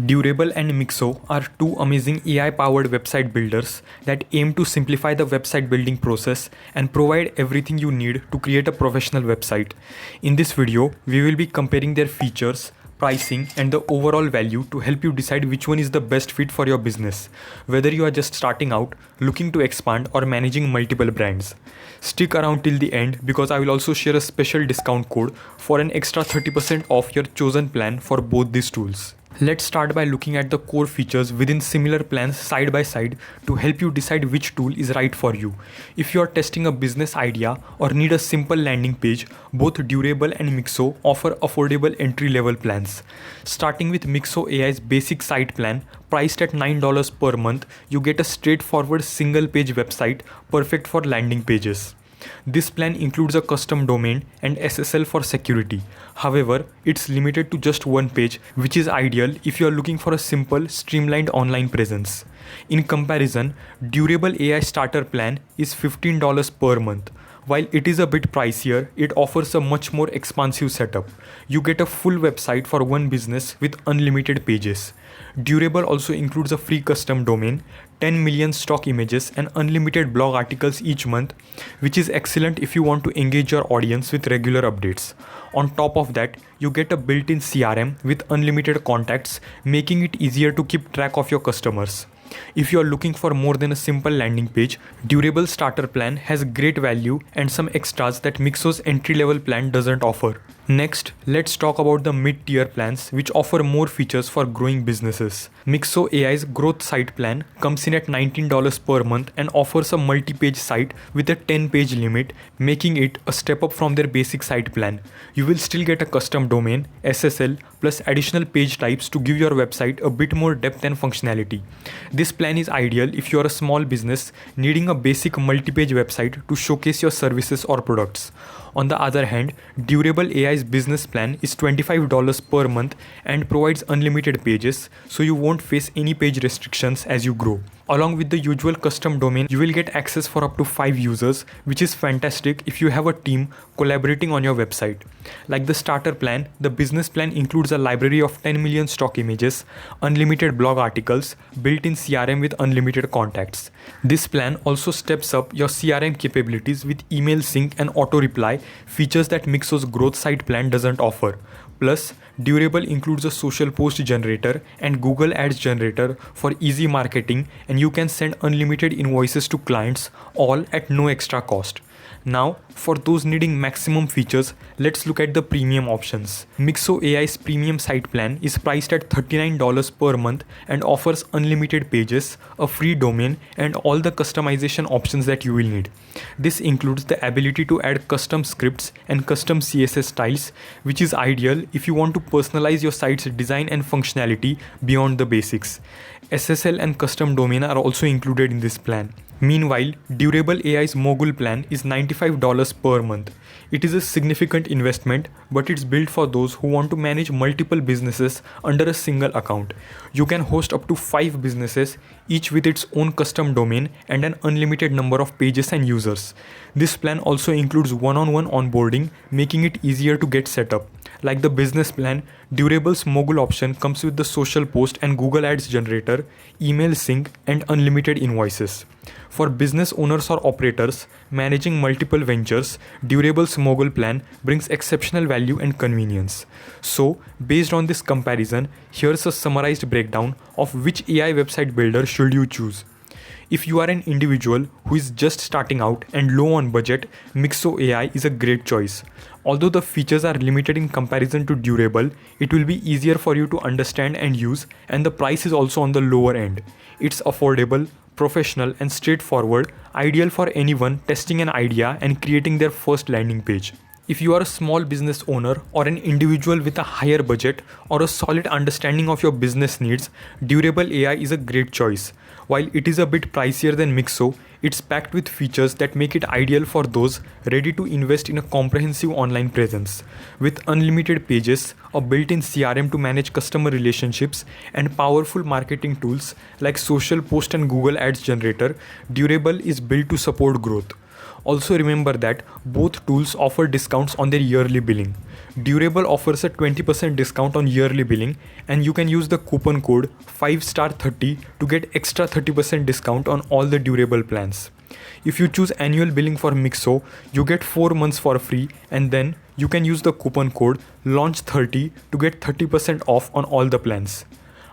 Durable and Mixo are two amazing AI-powered website builders that aim to simplify the website building process and provide everything you need to create a professional website. In this video, we will be comparing their features, pricing, and the overall value to help you decide which one is the best fit for your business, whether you are just starting out, looking to expand, or managing multiple brands. Stick around till the end because I will also share a special discount code for an extra 30% off your chosen plan for both these tools. Let's start by looking at the core features within similar plans side by side to help you decide which tool is right for you. If you are testing a business idea or need a simple landing page, both Durable and Mixo offer affordable entry-level plans. Starting with Mixo AI's basic site plan, priced at $9 per month, you get a straightforward single-page website perfect for landing pages. This plan includes a custom domain and SSL for security. However, it's limited to just one page, which is ideal if you are looking for a simple, streamlined online presence. In comparison, Durable AI Starter Plan is $15 per month. While it is a bit pricier, it offers a much more expansive setup. You get a full website for one business with unlimited pages. Durable also includes a free custom domain, 10 million stock images, and unlimited blog articles each month, which is excellent if you want to engage your audience with regular updates. On top of that, you get a built-in CRM with unlimited contacts, making it easier to keep track of your customers. If you are looking for more than a simple landing page, Durable Starter Plan has great value and some extras that Mixo's entry-level plan doesn't offer. Next, let's talk about the mid-tier plans which offer more features for growing businesses. Mixo AI's Growth Site Plan comes in at $19 per month and offers a multi-page site with a 10-page limit, making it a step up from their basic site plan. You will still get a custom domain, SSL, plus additional page types to give your website a bit more depth and functionality. This plan is ideal if you are a small business needing a basic multi-page website to showcase your services or products. On the other hand, Durable AI's business plan is $25 per month and provides unlimited pages, so you won't face any page restrictions as you grow. Along with the usual custom domain, you will get access for up to 5 users, which is fantastic if you have a team collaborating on your website. Like the starter plan, the business plan includes a library of 10 million stock images, unlimited blog articles, built-in CRM with unlimited contacts. This plan also steps up your CRM capabilities with email sync and auto-reply, features that Mixo's growth site plan doesn't offer. Plus, Durable includes a social post generator and Google Ads generator for easy marketing, and you can send unlimited invoices to clients, all at no extra cost. Now, for those needing maximum features, let's look at the premium options. Mixo AI's premium site plan is priced at $39 per month and offers unlimited pages, a free domain, and all the customization options that you will need. This includes the ability to add custom scripts and custom CSS styles, which is ideal if you want to personalize your site's design and functionality beyond the basics. SSL and custom domain are also included in this plan. Meanwhile, Durable AI's Mogul plan is $95 per month. It is a significant investment, but it's built for those who want to manage multiple businesses under a single account. You can host up to 5 businesses, each with its own custom domain and an unlimited number of pages and users. This plan also includes one-on-one onboarding, making it easier to get set up. Like the business plan, Durable's Mogul option comes with the social post and Google Ads generator, email sync, and unlimited invoices. For business owners or operators managing multiple ventures, Durable's Mogul plan brings exceptional value and convenience. So, based on this comparison, here's a summarized breakdown of which AI website builder should you choose. If you are an individual who is just starting out and low on budget, Mixo AI is a great choice. Although the features are limited in comparison to Durable, it will be easier for you to understand and use, and the price is also on the lower end. It's affordable, professional, and straightforward, ideal for anyone testing an idea and creating their first landing page. If you are a small business owner or an individual with a higher budget or a solid understanding of your business needs, Durable AI is a great choice. While it is a bit pricier than Mixo, it's packed with features that make it ideal for those ready to invest in a comprehensive online presence. With unlimited pages, a built-in CRM to manage customer relationships, and powerful marketing tools like social post and Google Ads generator, Durable is built to support growth. Also remember that both tools offer discounts on their yearly billing. Durable offers a 20% discount on yearly billing, and you can use the coupon code 5star30 to get extra 30% discount on all the durable plans. If you choose annual billing for Mixo, you get 4 months for free, and then you can use the coupon code launch30 to get 30% off on all the plans.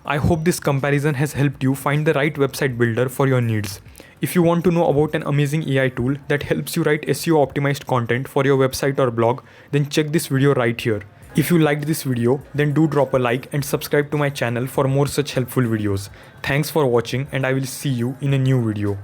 I hope this comparison has helped you find the right website builder for your needs. If you want to know about an amazing AI tool that helps you write SEO optimized content for your website or blog, then check this video right here. If you liked this video, then do drop a like and subscribe to my channel for more such helpful videos. Thanks for watching, and I will see you in a new video.